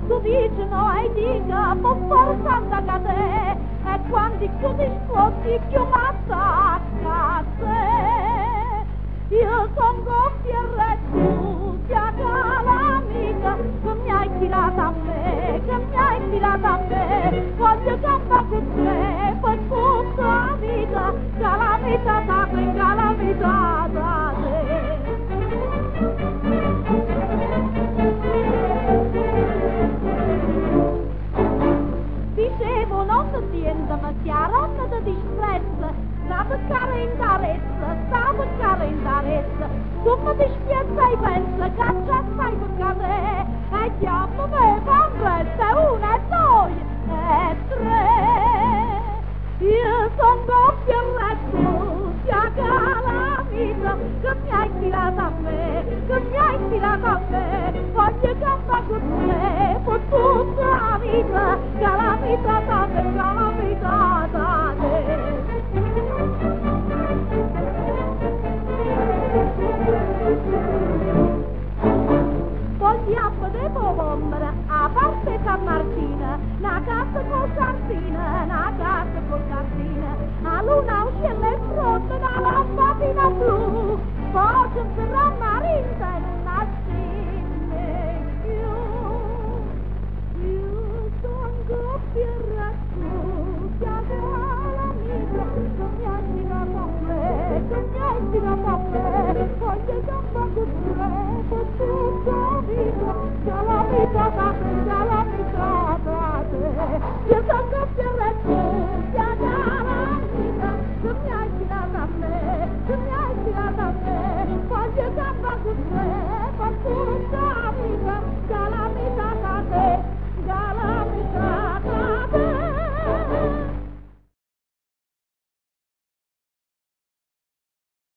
Tu dici no e dica, po' forza da te, e quando più ti sposti più m'attacca te. Io son gonfia e tu piaga l'amica, che mi hai tirata a me, che mi hai tirata a me, voglio campare con te, per tutta la vita, calamita da te, calamita da te. Dicevo non ti sienta ma chiaronna di disprezza, sta beccare in carezza, sta beccare in carezza, tu mi dispiazza e pensa, caccia stai beccare, e chiamo me fambrezza, una e due e tre. Io son gonfia e tu piaga la vita, che mi hai tirata a me, che mi hai tirata a me, voglio campare con te, per tutta la vita, calamita da te, calamita da te. Vogliamo de povombre, a parte San Martina, una casa con sardina, una casa con sardina, a luna uscilla e fronte una lampadina blu, poi c'è un marinta e una stinne io son doppia razzu, chiave alla mia, che mi hai tirato a me, che mi hai tirato a me, voglio gamba con te, per tutta la vita, che la vita da te.